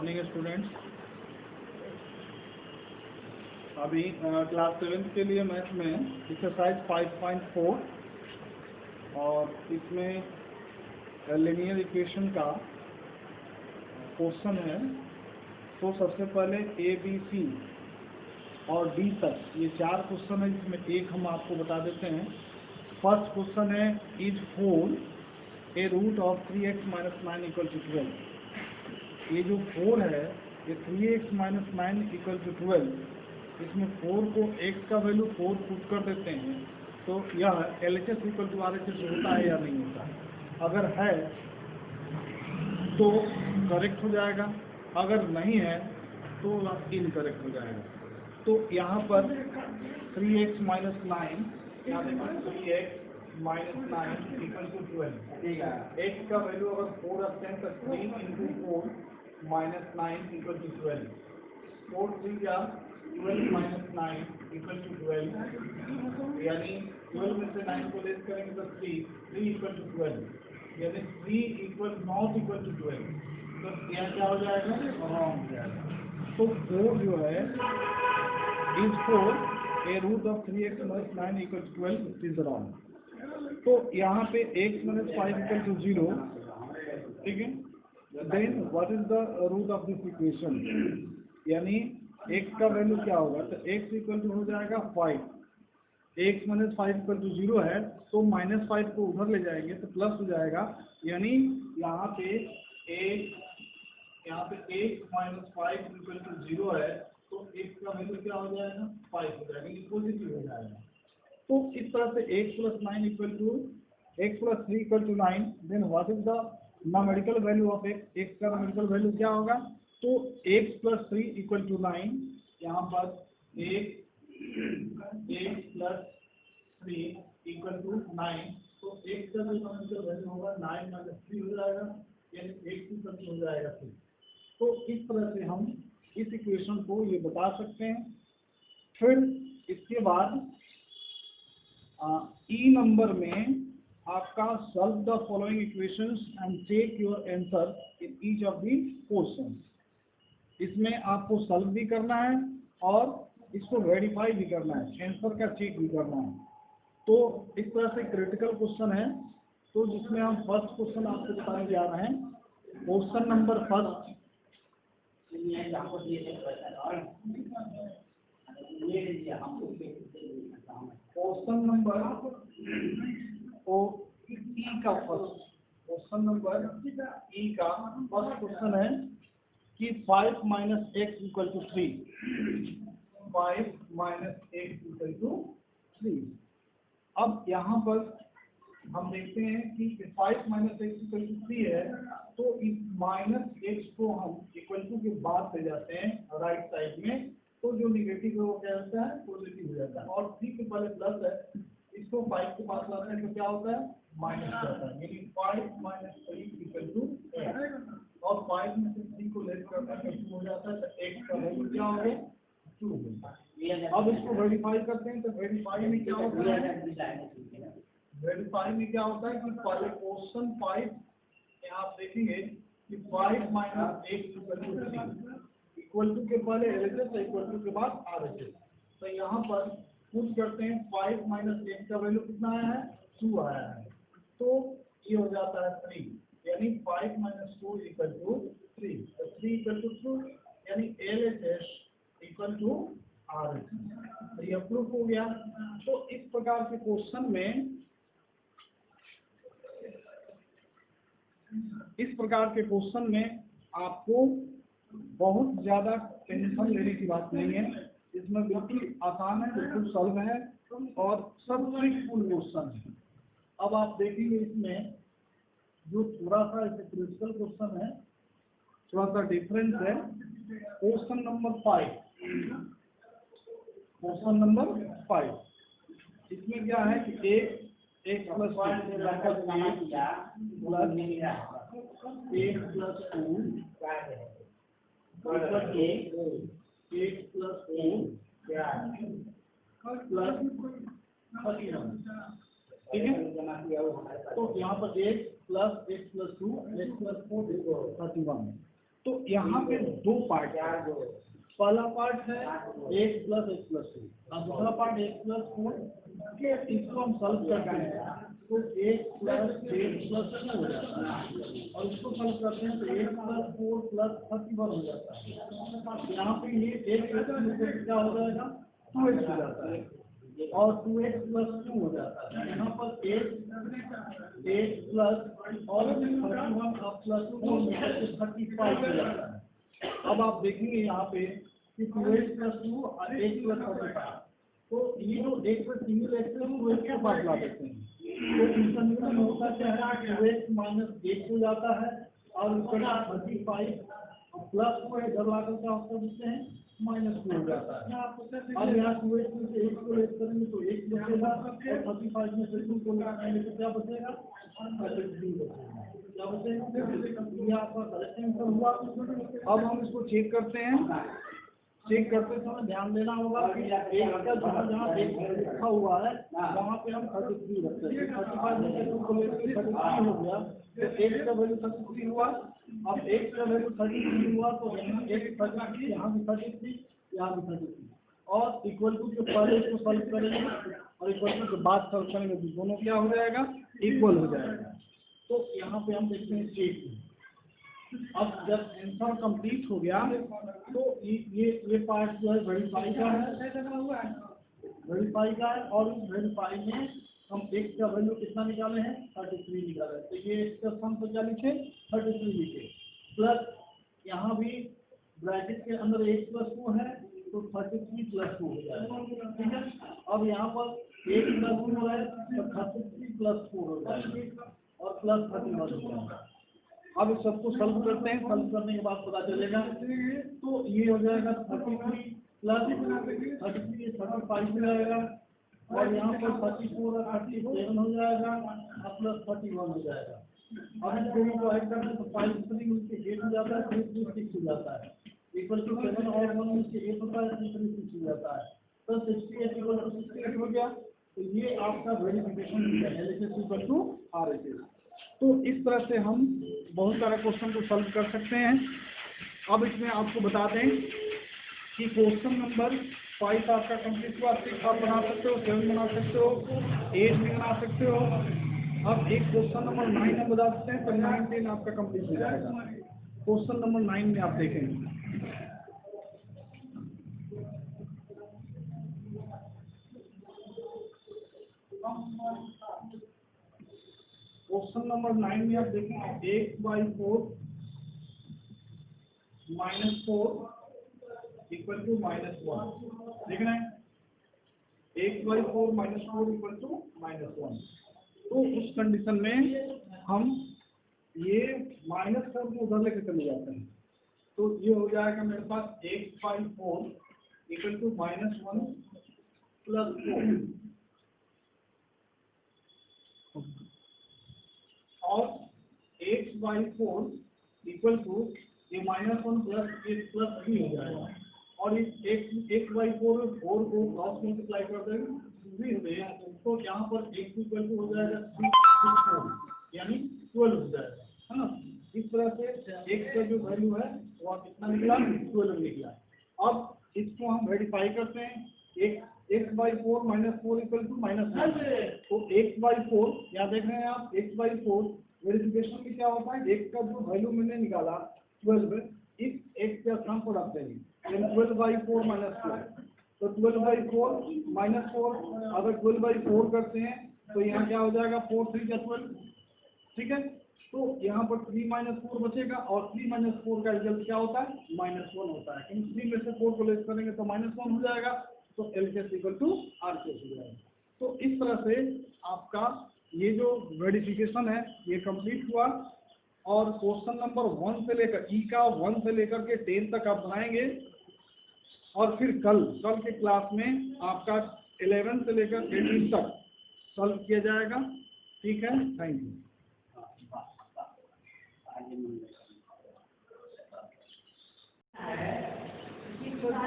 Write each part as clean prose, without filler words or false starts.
Morning students. अभी class 7 के लिए मैथ में एक्सरसाइज 5.4 और इसमें लीनियर इक्वेशन का क्वेश्चन है। तो सबसे पहले ए बी सी और डी तक ये 4 क्वेश्चन है, जिसमें एक हम आपको बता देते हैं। फर्स्ट क्वेश्चन है, is 4 a root of 3x - 9 = 12। ये जो 4 है ये 3x - 9 = 12। इसमें 4 को x का वैल्यू 4 पुट कर देते हैं, तो यह LHS = RHS होता है या नहीं होता है। अगर है तो करेक्ट हो जाएगा, अगर नहीं है तो इनकरेक्ट हो जाएगा। तो यहाँ पर 3x - 9, यहाँ देखो 3x - 9 = 12। x का वैल्यू अगर 4 रखते हैं तो 3 × 4 - 9 = 12। 4 3 या 12 - 9 = 12, यानी 12 में से 9 को लेस करेंगे तो 3 = 12, यानी 3 = not equal to 12। तो यह क्या हो जाएगा, रॉन्ग हो जाएगा। तो 4 जो है is 4 a root of 3x - 9 = 12, it is wrong. तो यहाँ पे x - 5 = 0, ठीक है। Then what is the root of this equation, यानी x का वैल्यू क्या होगा, तो x = हो जाएगा 5। x - 5 = 0 है, तो -5 को उधर ले जाएंगे तो प्लस हो जाएगा, यानी यहाँ पे x - 5 = 0 है, तो x का वैल्यू क्या हो जाएगा, 5 हो जाएगा, ये पॉजिटिव हो जाएगा। तो इस तरह से x + 3 = 9। Then what is the numerical value of x, x का न्यूमेरिकल वैल्यू क्या होगा, तो x + 3 = 9। यहाँ पर x + 3 = 9, तो x का जो न्यूमेरिकल वैल्यू होगा 9 - 3 हो जाएगा, यानी x = हो जाएगा 3। तो इस तरह से हम इस इक्वेशन को ये बता सकते हैं। फिर इसके बाद ई नंबर में आपका solve the following equations and check your answer in each of the question. इसमें आपको सॉल्व भी करना है और इसको वेरीफाई भी करना है, आंसर का चेक भी करना है। तो इस तरह से क्रिटिकल क्वेश्चन है, तो जिसमें हम फर्स्ट क्वेश्चन आपको बताने जा रहे हैं। Question number first, question number ई का फर्स्ट क्वेश्चन है कि 5 - x = 3। 5 - x = 3। अब यहाँ पर हम देखते हैं कि 5 - x = 3 है, तो इस -x को हम इक्वल टू के बाद ले जाते हैं राइट साइड में, तो जो निगेटिव है वो क्या होता है, पॉजिटिव हो जाता है। और 3 के पहले प्लस है, इसको 5 के पास लाते हैं तो क्या होता है, माइनस होता है, यानी 5 - 3 = 8। और 5 में से 3 को लेस करते हैं तो 2 हो जाता है, तो x का वैल्यू क्या हो गया, 2 होता है। अब इसको वेरीफाई करते हैं, तो वेरीफाई में क्या होता है, वेरीफाई में क्या होता है कि पहले क्वेश्चन 5 यहाँ आप देखेंगे कि 5 - x = 3, इक्वल टू के पहले LHS, इक्वल टू के बाद RHS। तो यहाँ पर पुट करते हैं, 5 - x का वैल्यू कितना आया है, 2 आया है, तो ये हो जाता है 3, यानी 5 - 2 = 3। तो 3 = 2, यानी LHS = RHS। तो ये प्रूफ हो गया। तो इस प्रकार के क्वेश्चन में आपको बहुत ज्यादा टेंशन लेने की बात नहीं है। इसमें बिल्कुल आसान है, बिल्कुल सॉल्व है और सब ट्रिकफुल क्वेश्चन है। अब आप देखेंगे इसमें जो थोड़ा सा क्रिटिकल क्वेश्चन है, थोड़ा सा डिफरेंस है। क्वेश्चन नंबर 5, इसमें क्या है कि x + 2 + 31, ठीक है। तो यहाँ पर x + x + 2 x + 4 = 31। तो यहाँ पे दो पार्ट है। पहला पार्ट है x प्लस x प्लस 2 और दूसरा पार्ट x प्लस 4। इसको हम सॉल्व करते हैं तो x प्लस 8 प्लस 2 हो जाता है, और इसको सॉल्व करते हैं तो x प्लस 4 प्लस 31 हो जाता है। यहाँ पे ये x क्या हो जाएगा, 2x हो जाता है, और 2x प्लस 2 हो जाता है। यहाँ पर 8 प्लस और 31 प्लस 4 35 हो जाता है। अब आप देखेंगे यहाँ पे कि 2x प्लस 2 और 8 प्लस 35, तो ये जो एक से सिंगल एक्स है 2x के पास ला देते हैं, तो इसका नियम होता है 2x माइनस 8 हो जाता है, और उसका 35 प्लस 2 इधर ला कर क्या होता है माइनस 2 हो जाता है। अब यहाँ 2x में से 1 को लेस करेंगे तो 1 बचेगा, और 35 में से 2 को लेंगे तो क्या बचेगा, 33 बचेगा। क्या बचेगा, ये आपका करेक्ट आंसर हुआ। अब हम इसको चेक करते हैं। चेक करते समय ध्यान देना होगा कि एक का जहाँ एक लिखा हुआ है वहाँ पे हम 33 रखते हैं। 35 में से 2 को लेकर 33 हो गया, तो x का वैल्यू 33 हुआ। अब x का वैल्यू 33 हुआ तो यहाँ x 33, यहाँ भी 33, यहाँ भी 33, और इक्वल टू के पहले इसको सॉल्व करेंगे और इक्वल टू के बाद सॉल्व करेंगे तो दोनों क्या हो जाएगा, इक्वल हो जाएगा। तो यहाँ पे हम देखते हैं चेक। अब जब आंसर कंप्लीट हो गया तो ये पार्ट जो है वेरीफाई का है, वेरीफाई का है, और इस वेरीफाई में हम x का वैल्यू कितना निकाले हैं, 33 निकाले। तो ये x का सम तो क्या लिखे, 33 लिखे, प्लस यहाँ भी ब्रैकेट के अंदर x प्लस 2 है तो 33 प्लस 2 हो जाएगा। ठीक है, अब यहाँ पर x प्लस 2 है तो 33 प्लस 4 हो जाएगा, और प्लस 31 हो जाएगा। अब इस सबको सॉल्व करते हैं, सॉल्व करने के बाद पता चलेगा, तो ये हो जाएगा 33 प्लस 33 35 हो जाएगा, और यहाँ पर 34 और 37 हो जाएगा, और प्लस 31 हो जाएगा। अब इन दोनों को ऐड करते हैं तो 5 3 मिलके 8 हो जाता है, 3 3 6 हो जाता है, इक्वल टू 7 और 1 मिलके 8 होता है, 3 3 6 हो जाता है, तो 68 इक्वल टू 68 हो गया। तो ये आपका वेरिफिकेशन है, एलएचएस इक्वल टू आरएचएस। तो इस तरह से हम बहुत सारे क्वेश्चन को सॉल्व कर सकते हैं। अब इसमें आपको बता दें कि क्वेश्चन नंबर 5 आपका कंप्लीट हुआ। 6 आप बना सकते हो, 7 बना सकते हो, 8 भी बना सकते हो। अब एक क्वेश्चन नंबर 9 हम बता सकते हैं, तो 9 10 आपका कंप्लीट हो जाएगा। क्वेश्चन नंबर 9 में आप देखेंगे क्वेश्चन नंबर 9 में आप देखेंगे x/4 -4 इक्वल टू -1। देखना है x/4 -4 इक्वल टू -1। तो उस कंडीशन में हम ये -4 को उधर लेके चले जाते हैं, तो ये हो जाएगा मेरे पास x/4 इक्वल टू -1 प्लस 4, और x/4 इक्वल टू ये -1 प्लस 3 हो जाएगा, और इस x/4 में 4 को क्रॉस मल्टीप्लाई कर देंगे 3 हो जाएगा, तो यहाँ पर x इक्वल टू हो जाएगा 3 यानी 12 हो जाएगा, है ना। इस तरह से x का जो वैल्यू है वो कितना निकला, 12 निकला। अब इसको हम वेरीफाई करते हैं, x/4 -4 इक्वल टू -1। तो x/4 यहाँ देख रहे हैं आप, x/4 वेरिफिकेशन में क्या होता है, x का जो वैल्यू मैंने निकाला 12, इस x का सम को रखते हैं, 12/4 -4, तो 12/4 -4, अगर 12/4 करते हैं तो यहाँ क्या हो जाएगा, 4 3 या 12। ठीक है, तो यहाँ पर 3 -4 बचेगा, और 3 - 4 का रिजल्ट क्या होता है, -1 होता है, क्योंकि 3 में से 4 को लेस करेंगे तो -1 हो जाएगा, तो LHS इक्वल टू RHS हो जाएगा। तो इस तरह से आपका ये जो वेरिफिकेशन है ये कंप्लीट हुआ, और क्वेश्चन नंबर 1 से लेकर ई का 1 से लेकर के 10 तक आप बनाएंगे, और फिर कल के क्लास में आपका 11 से लेकर 18 तक सॉल्व किया जाएगा। ठीक है, थैंक यू।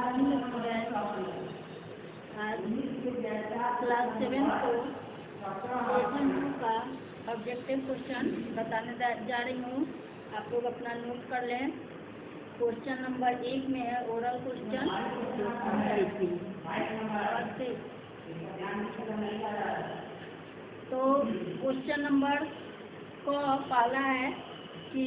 आज क्लास 7 को क्वेश्चन 2 का ऑब्जेक्टिव क्वेश्चन बताने जा रही हूँ। आप लोग अपना नोट कर लें। क्वेश्चन नंबर 1 में है ओरल क्वेश्चन। तो क्वेश्चन नंबर को पहला है कि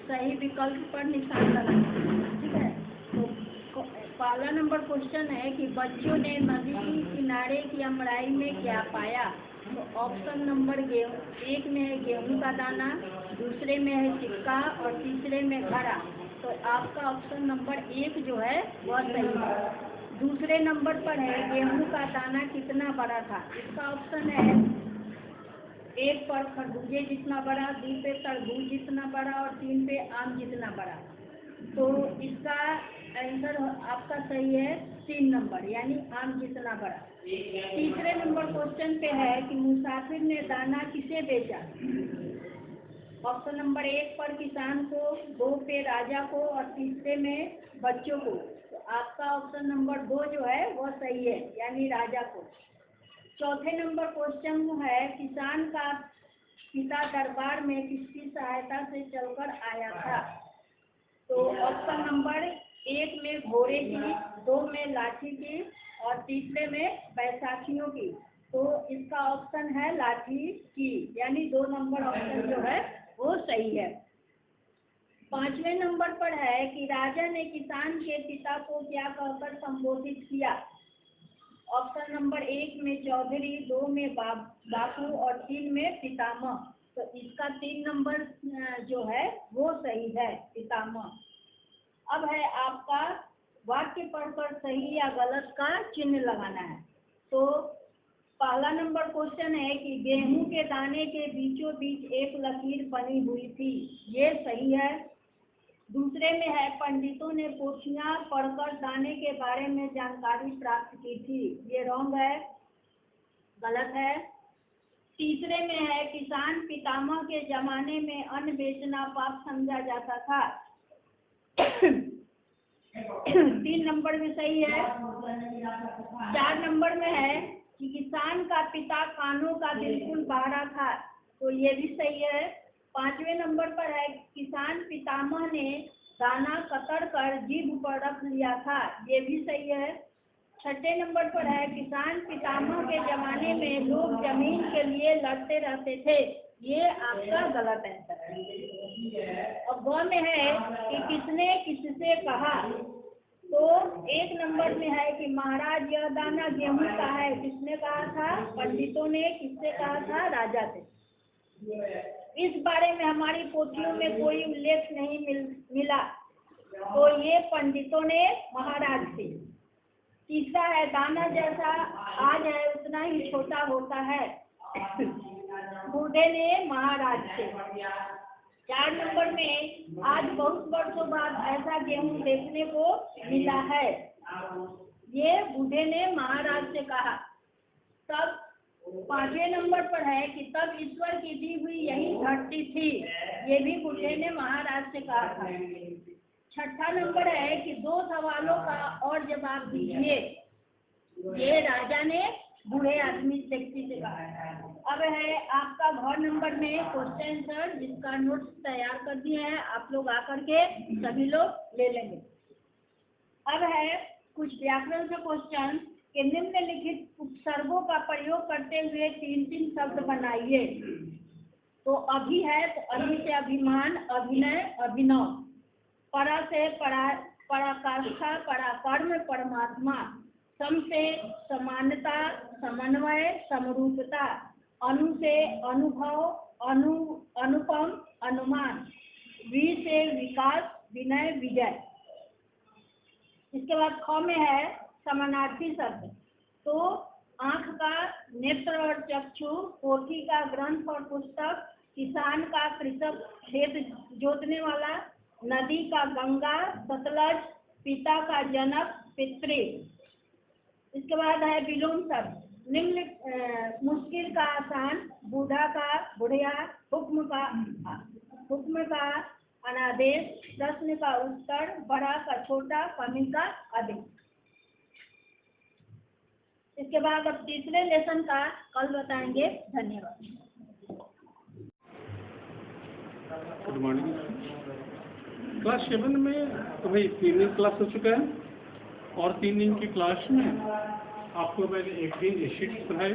सही विकल्प पर निशान लगाना, ठीक है। तो पहला नंबर क्वेश्चन है कि बच्चों ने नदी किनारे की अमराई में क्या पाया। तो ऑप्शन नंबर 1 में है गेहूं का दाना, दूसरे में है सिक्का और तीसरे में घड़ा। तो आपका ऑप्शन नंबर 1 जो है वह सही है। दूसरे नंबर पर है गेहूं का दाना कितना बड़ा था। इसका ऑप्शन है 1 पर खरबूजे जितना बड़ा, 2 पे तरबूज जितना बड़ा और 3 पे आम जितना बड़ा। तो इसका आंसर आपका सही है 3 नंबर, यानी आम जितना बड़ा। तीसरे नंबर क्वेश्चन पे है कि मुसाफिर ने दाना किसे बेचा। ऑप्शन नंबर 1 पर किसान को, 2 पे राजा को और तीसरे में बच्चों को। तो आपका ऑप्शन नंबर 2 जो है वह सही है, यानी राजा को। चौथे नंबर क्वेश्चन है किसान का पिता दरबार में किसकी सहायता से चलकर आया था। तो ऑप्शन नंबर 1 में घोड़े की, 2 में लाठी की और तीसरे में बैसाखियों की। तो इसका ऑप्शन है लाठी की, यानी 2 नंबर ऑप्शन जो है वो सही है। पांचवें नंबर पर है कि राजा ने किसान के पिता को क्या कहकर संबोधित किया। ऑप्शन नंबर 1 में चौधरी, 2 में बापू और 3 में पितामह। तो इसका 3 नंबर जो है वो सही है, पितामह। अब है आपका वाक्य पढ़कर सही या गलत का चिन्ह लगाना है। तो पहला नंबर क्वेश्चन है कि गेहूं के दाने के बीचों बीच एक लकीर बनी हुई थी, ये सही है। दूसरे में है पंडितों ने पोथियां पढ़कर दाने के बारे में जानकारी प्राप्त की थी, ये रॉन्ग है, गलत है। तीसरे में है किसान पितामह के जमाने में अन्न बेचना पाप समझा जाता था, 3 नंबर में सही है। 4 नंबर में है कि किसान का पिता कानों का बिल्कुल बहरा था, तो ये भी सही है। 5वें नंबर पर है किसान पितामह ने दाना कतर कर जीभ पर रख लिया था, ये भी सही है। 6ठे नंबर पर है किसान पितामह के जमाने में लोग जमीन के लिए लड़ते रहते थे, ये आपका गलत आंसर है। और ग में है कि किसने किससे कहा। तो 1 नंबर में है कि महाराज यह दाना गेहूं का है, किसने कहा था, पंडितों ने। किससे कहा था, राजा से। इस बारे में हमारी पोथियों में कोई उल्लेख नहीं मिला, तो ये पंडितों ने महाराज से। तीसरा है दाना जैसा आज है उतना ही छोटा होता है, बूढ़े ने महाराज से। 4 नंबर में आज बहुत वर्षों बाद ऐसा गेहूं देखने को मिला है, ये बूढ़े ने महाराज से कहा। तब 5वें नंबर पर है कि तब ईश्वर की दी हुई यही धरती थी, ये भी बूढ़े ने महाराज से कहा था। 6ठा नंबर है कि 2 सवालों का और जवाब दीजिए, ये राजा ने बूढ़े आदमी व्यक्ति से कहा। अब है आपका घ नंबर में क्वेश्चन आंसर, जिसका नोट्स तैयार कर दिए हैं, आप लोग आकर के सभी लोग ले लेंगे। अब है कुछ व्याकरण से क्वेश्चन के निम्नलिखित उपसर्गों का प्रयोग करते हुए 3 शब्द बनाइए। तो अभि है तो अभि से अभिमान, अभिनय, अभिनव। परा से पराकाष्ठा, पराकर्म, परमात्मा। सम से समानता, समन्वय, समरूपता। अनु से अनुभव, अनुपम, अनुमान। वि से विकास, विनय, विजय। इसके बाद ख में है समानार्थी शब्द। तो आंख का नेत्र और चक्षु, पोथी का ग्रंथ और पुस्तक, किसान का कृषक खेत जोतने वाला, नदी का गंगा सतलज, पिता का जनक पितृ। इसके बाद है विलोम शब्द। निम्न मुश्किल का आसान, बूढ़ा का बुढ़िया, हुक्म का अनादेश, प्रश्न का उत्तर, बड़ा का छोटा, कमी का अधिक। इसके बाद अब तीसरे लेसन का कल बताएंगे। धन्यवाद। Good morning. क्लास 7 में तो भाई 3 दिन क्लास हो चुका है, और 3 दिन की क्लास में आपको मैंने एक दिन एसिड्स पढ़ाए,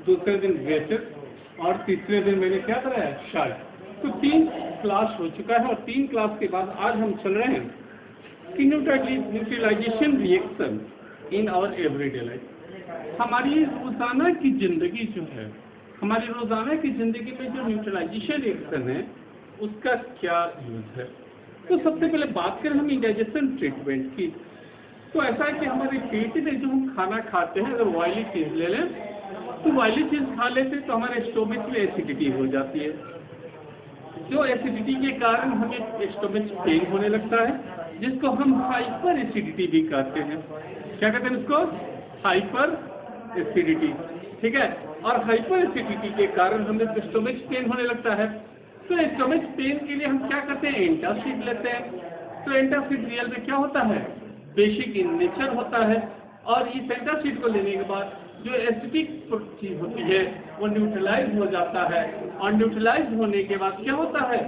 दूसरे दिन बेसिक, और तीसरे दिन मैंने क्या कराया, शार्ट। तो 3 क्लास हो चुका है, और 3 क्लास के बाद आज हम चल रहे हैं कि neutralization reaction in our everyday life. हमारी रोजाना की जिंदगी जो है, हमारी रोजाना की जिंदगी में जो न्यूट्रलाइजेशन रिएक्शन है उसका क्या यूज है। तो सबसे पहले बात करें हम इंडाइजेशन ट्रीटमेंट की, तो ऐसा है कि हमारे पेट में जो हम खाना खाते हैं, अगर ऑयली चीज ले लें तो ऑयली चीज खा लेते तो हमारे स्टोमच में एसिडिटी हो जाती है। जो एसिडिटी के कारण हमें स्टोमच पेन होने लगता है, जिसको हम हाइपर एसिडिटी भी कहते हैं। क्या कहते हैं इसको? हाइपर एसिडिटी, ठीक है। और हाइपर एसिडिटी के कारण हमें स्टोमच पेन होने लगता है। तो स्टोमच पेन के लिए हम क्या करते हैं, एंटासिड लेते हैं। तो एंटासिड रियल में क्या होता है, बेसिक इन नेचर होता है, और इस एंटासिड को लेने के बाद जो एसिडिक चीज होती है वो न्यूट्रलाइज हो जाता है, और न्यूट्रलाइज होने के बाद क्या होता है,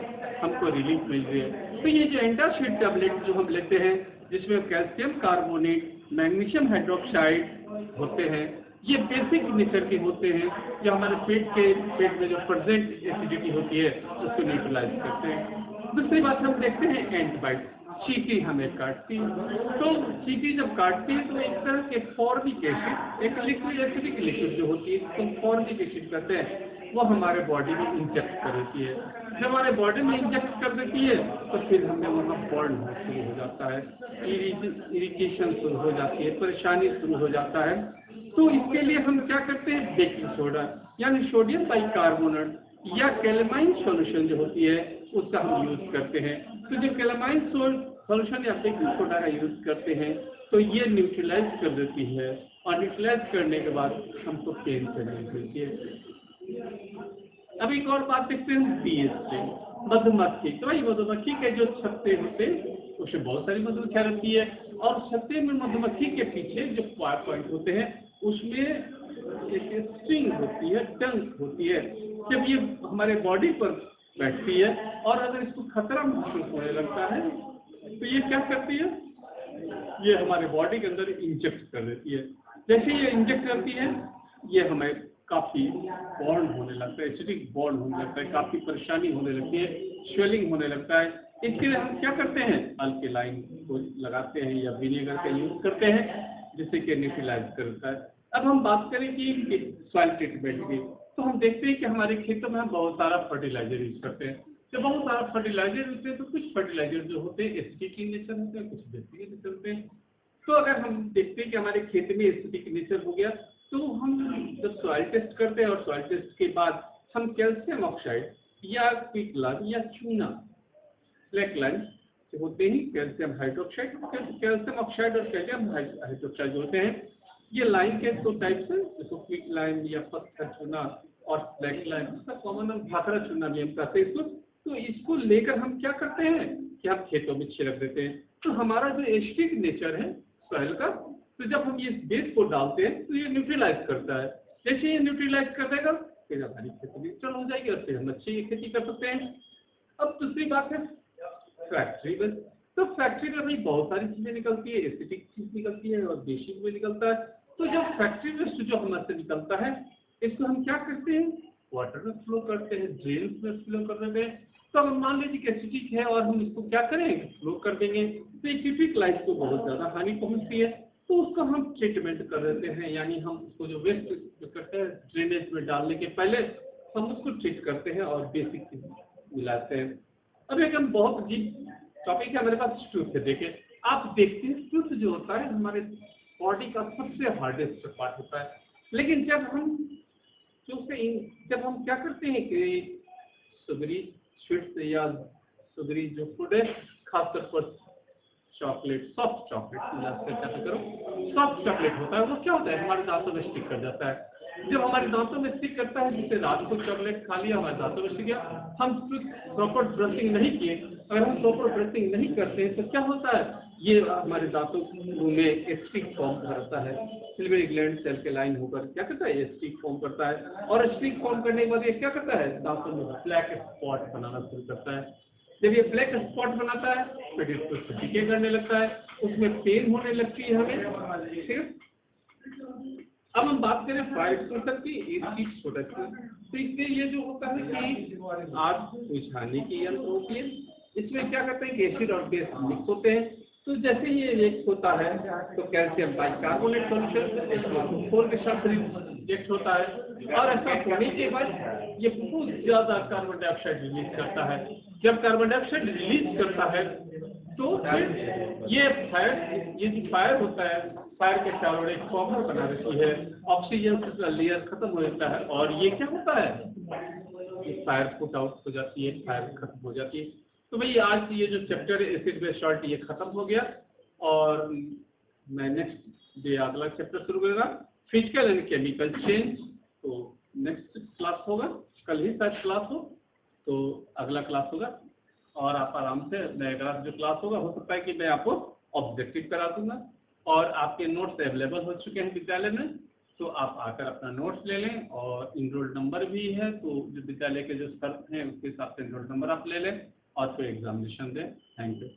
हमको रिलीफ मिलती है। तो ये जो एंटासिड टैबलेट जो हम लेते हैं, जिसमें कैल्शियम कार्बोनेट, मैग्नीशियम हाइड्रोक्साइड होते हैं, ये बेसिक नेचर के होते हैं, जो हमारे पेट में जो प्रेजेंट एसिडिटी होती है उसको न्यूट्रलाइज करते हैं। दूसरी बात हम देखते हैं एंटीबायोटिक, चींटी हमें काटती है, तो चींटी जब काटती है तो एक तरह के फॉर्मिक एसिड, एक लिक्विड एसिडिक लिक्विड जो होती है जिसको फॉर्मिक एसिड कहते हैं, वो हमारे बॉडी में इंजेक्ट कर देती है। जब हमारे बॉडी में इंजेक्ट कर देती है तो फिर हमें वहाँ बर्न शुरू हो जाता है, इरिटेशन शुरू हो जाती है, परेशानी शुरू हो जाता है। तो इसके लिए हम क्या करते हैं, बेकिंग सोडा यानी सोडियम बाइकार्बोनेट या कैलेमाइन सॉल्यूशन जो होती है उसका हम यूज करते हैं। तो जो कैलेमाइन सॉल्यूशन या बेकिंग सोडा का यूज करते हैं तो ये न्यूट्रलाइज कर देती है, और न्यूट्रलाइज करने के बाद हमको पेन से रिलीफ मिलती है। अब एक और बात देखते हैं, बीएस से मधुमक्खी। तो भाई मधुमक्खी के जो छत्ते होते हैं उसमें बहुत सारी मधुमक्खियां रहती है, और छत्ते में मधुमक्खी के पीछे जो पॉइंट होते हैं उसमें एक स्ट्रिंग होती है, टंक होती है। जब ये हमारे बॉडी पर बैठती है और अगर इसको खतरा महसूस होने लगता है तो ये क्या करती है, ये हमारे बॉडी के अंदर इंजेक्ट कर देती है। जैसे ये इंजेक्ट करती है, ये हमें काफी बॉर्न होने लगता है, एसिडिक बॉर्न होने लगता है, काफी परेशानी होने लगती है, स्वेलिंग होने लगता है। इसके लिए हम क्या करते हैं, अल्केलाइन को लगाते हैं या विनेगर का यूज करते हैं, जिससे कि न्यूट्रलाइज करता है। अब हम बात करें कि सॉइल ट्रीटमेंट की, तो हम देखते हैं कि हमारे खेतों में हम बहुत सारा फर्टिलाइजर यूज करते हैं। जब बहुत सारा फर्टिलाइजर होते हैं तो कुछ फर्टिलाइजर जो होते हैं एसिडिक नेचर होते हैं, कुछ बेसिक नेचर होते हैं। तो अगर हम देखते हैं कि हमारे खेत में एसिडिक नेचर हो गया तो हम जब सॉइल टेस्ट करते हैं, और सॉइल टेस्ट के बाद हम कैल्शियम ऑक्साइड या क्विकलाइन या चूना, स्लैकलाइन होते हैं, कैल्शियम हाइड्रोक्साइड, कैल्शियम ऑक्साइड और कैल्शियम हाइड्रोक्साइड होते हैं। ये लाइन के 2 टाइप्स हैं, जैसे क्विकलाइन या पत्थर चूना और स्लैकलाइन, इसका कॉमन हम भाखड़ा चूना भी हम कहते हैं इसको। तो इसको लेकर हम क्या करते हैं कि हम खेतों में छिड़क देते हैं। तो हमारा जो एसिडिक नेचर है सॉइल का, तो जब हम ये बेस को डालते हैं तो ये न्यूट्रलाइज करता है। जैसे ये न्यूट्रलाइज कर देगा फिर हमारी खेती नेचुरल हो जाएगी, और फिर हम अच्छी खेती कर सकते हैं। अब दूसरी बात है फैक्ट्री में, तो फैक्ट्री में भाई बहुत सारी चीजें निकलती है, एसिडिक चीज निकलती है और बेसिक में निकलता है। तो जब फैक्ट्री वेस्ट जो हमारे निकलता है इसको हम क्या करते हैं, वाटर में फ्लो करते हैं, ड्रेन में फ्लो कर देते हैं। तो अब मान लीजिए कि एसिडिक है और हम इसको क्या करें, फ्लो कर देंगे, तो एक्यूटिक लाइफ को बहुत ज्यादा हानि पहुंचती है। तो उसको हम ट्रीटमेंट कर देते हैं, यानी हम उसको जो वेस्ट करते हैं ड्रेनेज में डालने के पहले हम उसको ट्रीट करते हैं और बेसिक चीज मिलाते हैं। अब एक हम बहुत अजीब टॉपिक है हमारे पास, टूथ है। देखिए आप देखते हैं टूथ जो होता है हमारे बॉडी का सबसे हार्डेस्ट पार्ट होता है, लेकिन जब हम क्या करते हैं कि सुगरी स्वीट्स या सुगरी जो फूड है, खासतौर पर चॉकलेट, सॉफ्ट चॉकलेट करो, सॉफ्ट चॉकलेट होता है, वो क्या होता है हमारे दांतों में स्टिक कर जाता है। जब हमारे दांतों में स्टिक करता है, जिससे रात को चॉकलेट खा लिया हमारे दांतों में स्टिक गया, हम प्रॉपर ब्रशिंग नहीं किए, अगर हम प्रॉपर ब्रशिंग नहीं करते हैं तो क्या होता है, ये हमारे दांतों में स्टिक फॉर्म करता है। सिल्वरी ग्लैंड सेल के लाइन होकर क्या करता है, स्टिक फॉर्म करता है, और स्टिक फॉर्म करने के बाद ये क्या करता है, दांतों में ब्लैक स्पॉट बनाना शुरू करता है। जब ये ब्लैक स्पॉट बनाता है फिर इसको सफोकेट करने लगता है, उसमें पेन होने लगती है हमें, ठीक है। अब हम बात करें फायर एक्सपोजर की, इसकी प्रोडक्ट, तो इसमें ये जो होता है कि आग बुझाने की यंत्र होती है, इसमें क्या करते हैं कि एसिड और बेस मिक्स होते हैं। तो जैसे ही ये रिएक्ट होता है तो कैल्शियम बाइकार्बोनेट सॉल्यूशन फोर के साथ रिएक्ट होता है, और ऐसा होने के बाद ये बहुत ज्यादा कार्बन डाइऑक्साइड रिलीज करता है। जब कार्बन डाइऑक्साइड रिलीज करता है तो फिर ये जो फायर होता है, फायर के चारों ओर एक कॉपर बना देती है, ऑक्सीजन का लेयर खत्म हो जाता है, और ये क्या होता है, ये फायर पुट आउट हो जाती है, फायर खत्म हो जाती है। तो भाई आज ये जो चैप्टर एसिड बेस सॉल्ट ये खत्म हो गया, और मैं नेक्स्ट डे अगला चैप्टर शुरू करूँगा, फिजिकल एंड केमिकल चेंज। तो नेक्स्ट क्लास होगा, कल ही शायद क्लास हो, तो अगला क्लास होगा, और आप आराम से नया जो क्लास होगा, हो सकता है कि मैं आपको ऑब्जेक्टिव करा दूंगा, और आपके नोट्स अवेलेबल हो चुके हैं विद्यालय में, तो आप आकर अपना नोट्स ले लें, और इनरोल नंबर भी है, तो जो विद्यालय के जो सर हैं उसके हिसाब से इनरोल नंबर आप ले लें और फिर एग्जामिनेशन दें। Thank you.